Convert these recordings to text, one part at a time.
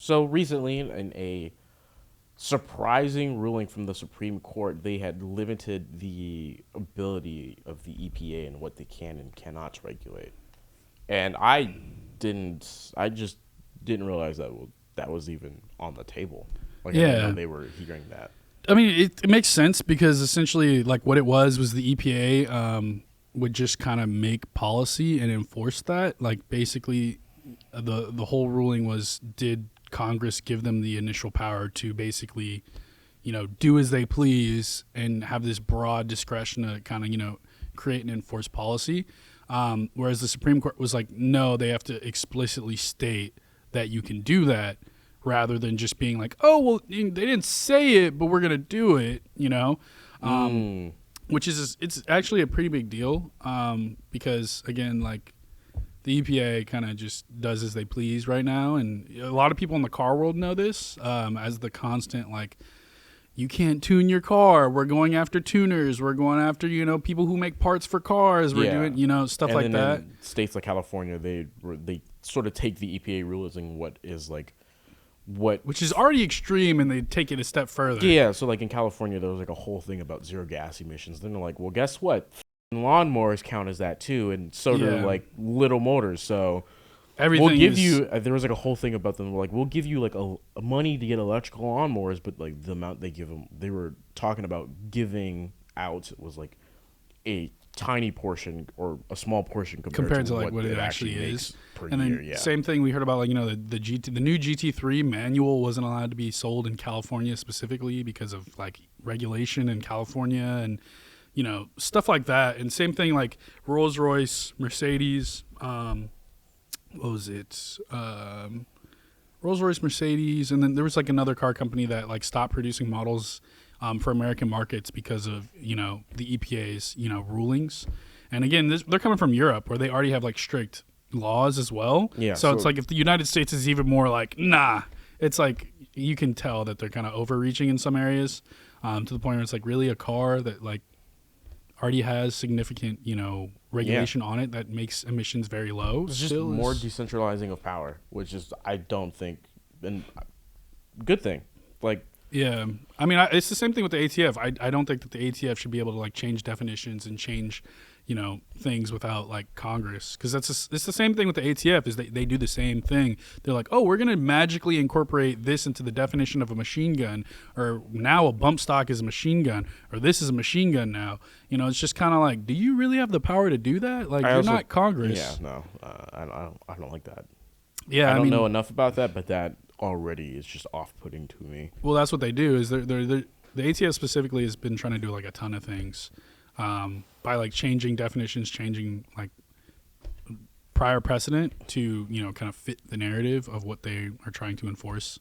So recently, in a surprising ruling from the Supreme Court, they had limited the ability of the EPA and what they can and cannot regulate. And I just didn't realize that was even on the table. Like I didn't know Yeah. they were hearing that. I mean, it makes sense because essentially, like, what it was the EPA would just kind of make policy and enforce that. Like, basically, the whole ruling was, did Congress give them the initial power to basically, do as they please and have this broad discretion to kind of, create and enforce policy. Whereas the Supreme Court was like, no, they have to explicitly state that you can do that, rather than just being like, oh, well, they didn't say it, but we're going to do it, which is, it's actually a pretty big deal because, again, like, the EPA kind of just does as they please right now. And a lot of people in the car world know this as the constant, like, you can't tune your car. We're going after tuners. We're going after, people who make parts for cars. We're doing, stuff And like then that. in states like California, they sort of take the EPA rules and what is like what Which is already extreme, and they take it a step further. yeah. So like in California, there was like a whole thing about zero gas emissions. Then they're like, well, guess what? Lawnmowers count as that too, and so do Yeah. like little motors. So Everything we'll give is, you. There was like a whole thing about them. Like we'll give you like a money to get electrical lawnmowers, but like the amount they give them, they were talking about giving out was like a tiny portion or a small portion compared to like what it it actually makes is. per And year. then Yeah. same thing we heard about, like, the new GT3 manual wasn't allowed to be sold in California specifically because of like regulation in California and stuff like that. And same thing like Rolls-Royce, Mercedes, what was it? Rolls-Royce, Mercedes, and then there was like another car company that like stopped producing models for American markets because of the EPA's rulings. And again, they're coming from Europe where they already have like strict laws as well. Yeah, So it's so- like if the United States is even more like nah, it's like you can tell that they're kind of overreaching in some areas to the point where it's like really a car that like already has significant regulation on it that makes emissions very low. It's just still more is- decentralizing of power, which is I don't think and good thing. Like Yeah, I mean, it's the same thing with the ATF. I don't think that the ATF should be able to like change definitions and change, things without like Congress, because it's the same thing with the ATF. Is they do the same thing. They're like, oh, we're gonna magically incorporate this into the definition of a machine gun, or now a bump stock is a machine gun, or this is a machine gun now. It's just kind of like, do you really have the power to do that? Like, you're not Congress. Yeah, no, I don't like that. Yeah, I don't mean, know enough about that, but that already is just off-putting to me. Well, that's what they do. Is the ATF specifically has been trying to do like a ton of things by like changing definitions, changing like prior precedent to kind of fit the narrative of what they are trying to enforce.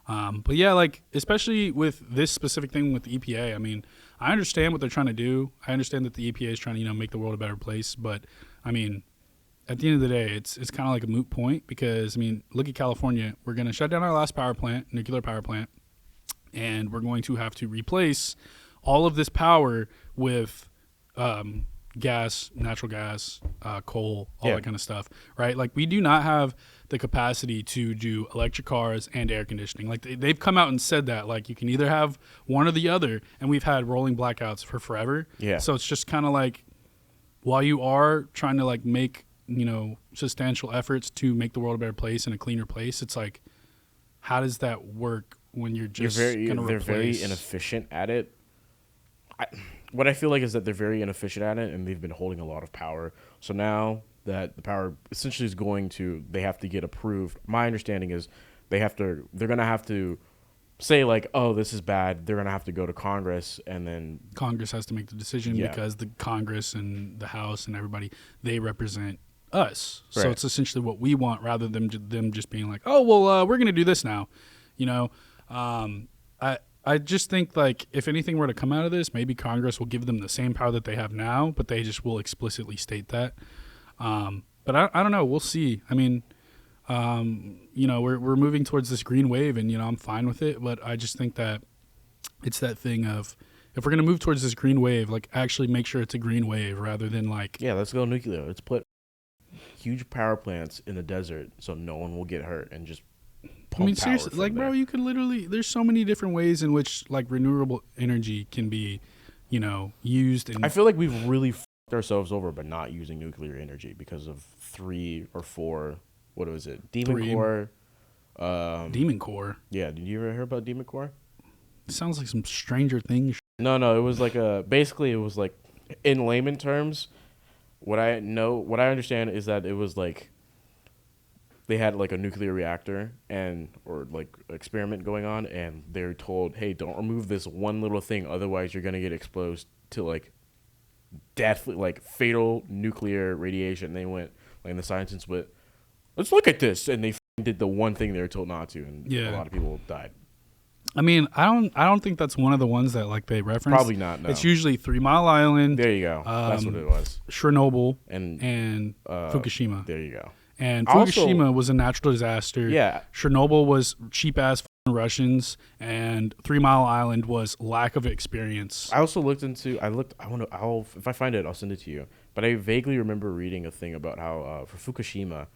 But yeah, like especially with this specific thing with the EPA, I mean, I understand what they're trying to do. I understand that the EPA is trying to make the world a better place, but I mean, at the end of the day, it's kind of like a moot point because, I mean, look at California. We're going to shut down our last nuclear power plant, and we're going to have to replace all of this power with gas, natural gas, coal, all that kind of stuff, right? Like, we do not have the capacity to do electric cars and air conditioning. Like, they've come out and said that, like, you can either have one or the other, and we've had rolling blackouts for forever. Yeah. So it's just kind of like, while you are trying to, like, make substantial efforts to make the world a better place and a cleaner place, it's like, how does that work when you're just they're replace? very inefficient at it. What I feel like is that they're very inefficient at it, and they've been holding a lot of power. So now that the power essentially is they have to get approved. My understanding is they're going to have to say like, oh, this is bad. They're going to have to go to Congress, and then Congress has to make the decision because the Congress and the House and everybody, they represent us. So Right. it's essentially what we want rather than them just being like, oh, well, we're going to do this now. I just think like if anything were to come out of this, maybe Congress will give them the same power that they have now, but they just will explicitly state that. But I don't know. We'll see. I mean, we're moving towards this green wave, and I'm fine with it. But I just think that it's that thing of, if we're gonna move towards this green wave, like actually make sure it's a green wave rather than like let's go nuclear. Let's put huge power plants in the desert so no one will get hurt, and just pump I mean, power seriously, from like, there. bro, you could literally. There's so many different ways in which like renewable energy can be, used. And I feel like we've really fucked ourselves over by not using nuclear energy because of 3 or 4. What was it? Demon Three. Core. Demon Core Yeah, did you ever hear about Demon Core? sounds like some Stranger Things. No, it was like basically it was like in layman terms, what I understand is that it was like they had like a nuclear reactor or like experiment going on, and they're told, "Hey, don't remove this one little thing, otherwise you're going to get exposed to like death, like fatal nuclear radiation." They went, like the scientists went, "Let's look at this." And they did the one thing they were told not to, and Yeah. a lot of people died. I mean, I don't think that's one of the ones that like they reference. Probably not, no. It's usually 3 Mile Island, There you go. That's what it was. Chernobyl, And and Fukushima. there you go. And Also- Fukushima was a natural disaster. Yeah. Chernobyl was cheap ass Russians, and 3 Mile Island was lack of experience. I also looked into. If I find it, I'll send it to you. But I vaguely remember reading a thing about how for Fukushima,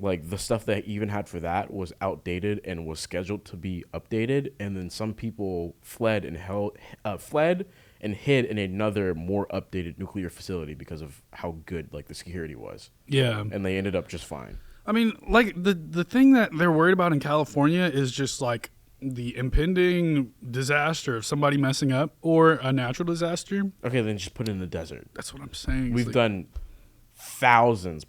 like the stuff that even had for that was outdated and was scheduled to be updated, and then some people fled and hid in another more updated nuclear facility because of how good like the security was, Yeah. and they ended up just fine. I mean, like the thing that they're worried about in California is just like the impending disaster of somebody messing up or a natural disaster. Okay, then just put it in the desert. That's what I'm saying. It's We've like done thousands,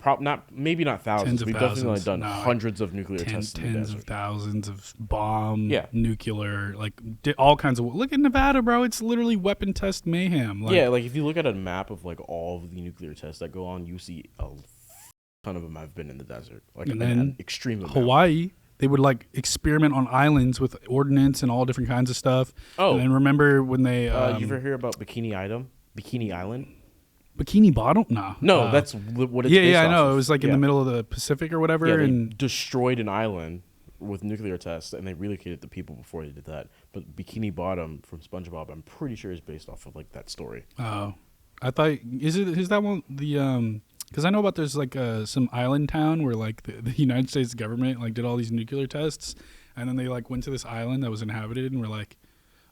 maybe not thousands. Tens of We've thousands. definitely done No, hundreds of nuclear tests in the tens desert. of thousands of bomb, Yeah. nuclear, like all kinds of. Look at Nevada, bro. It's literally weapon test mayhem. Like, Yeah, like if you look at a map of like all of the nuclear tests that go on, you see a ton of them have been in the desert, like And an then extreme amount. Hawaii, they would like experiment on islands with ordnance and all different kinds of stuff. Oh. And then remember when they You ever hear about Bikini Island? Bikini Bottom? Nah. No, that's what it's yeah, based yeah, I off know. of. It was like in Yeah. the middle of the Pacific or whatever, Yeah, they and destroyed an island with nuclear tests, and they relocated the people before they did that. But Bikini Bottom from SpongeBob, I'm pretty sure is based off of like that story. oh, I thought is that one the because I know about there's like some island town where like the United States government like did all these nuclear tests, and then they like went to this island that was inhabited, and were like,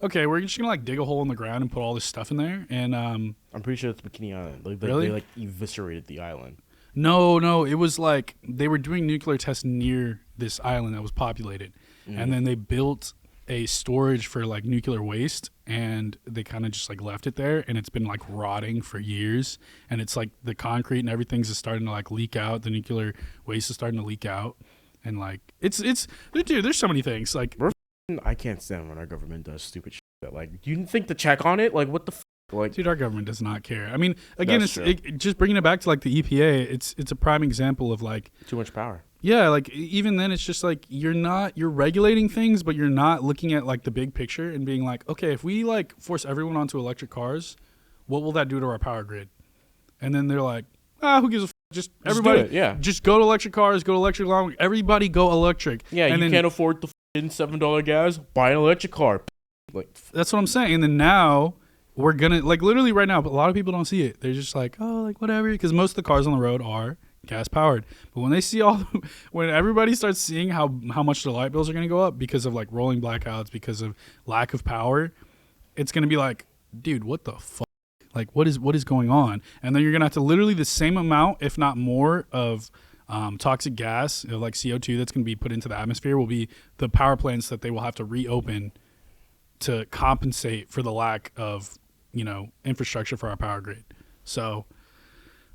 okay, we're just gonna like dig a hole in the ground and put all this stuff in there, and I'm pretty sure it's Bikini Island. Like, Really? They like eviscerated the island. No, it was like they were doing nuclear tests near this island that was populated, and then they built a storage for like nuclear waste, and they kind of just like left it there, and it's been like rotting for years, and it's like the concrete and everything's just starting to like leak out. The nuclear waste is starting to leak out, and like it's dude, there's so many things like I can't stand when our government does stupid shit. Like, you didn't think to check on it? Like, what the like? dude, our government does not care. I mean, again, That's just bringing it back to like the EPA. It's a prime example of like. Too much power. Yeah, like even then it's just like you're regulating things, but you're not looking at like the big picture and being like, okay, if we like force everyone onto electric cars, what will that do to our power grid? And then they're like, who gives a f-? Just everybody, do it, yeah. just go to electric cars, go to electric long. Everybody go electric. Yeah, and you then, can't afford the $7 gas. Buy an electric car. Like, That's what I'm saying. And then now we're gonna like literally right now, but a lot of people don't see it. They're just like, oh, like whatever, because most of the cars on the road are gas powered. But when they see when everybody starts seeing how much their light bills are going to go up because of like rolling blackouts, because of lack of power, it's going to be like, dude, what the fuck? Like, what is going on? And then you're going to have to literally the same amount, if not more, of toxic gas, like CO2 that's going to be put into the atmosphere will be the power plants that they will have to reopen to compensate for the lack of, infrastructure for our power grid. So,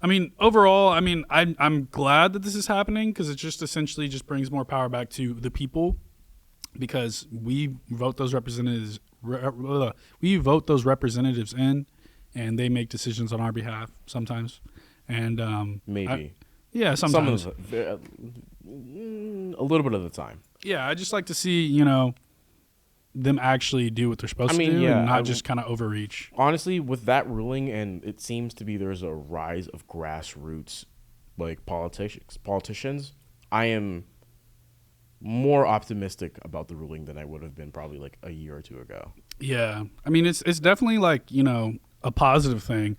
I mean, overall, I mean, I'm glad that this is happening because it just essentially just brings more power back to the people because we vote those representatives. We vote those representatives in, and they make decisions on our behalf sometimes. And maybe. yeah, sometimes. A little bit of the time. Yeah, I just like to see them actually do what they're supposed to do, yeah, and not just kind of overreach. Honestly, with that ruling, and it seems to be there's a rise of grassroots, like politicians, I am more optimistic about the ruling than I would have been probably like a year or two ago. Yeah, I mean it's definitely like a positive thing,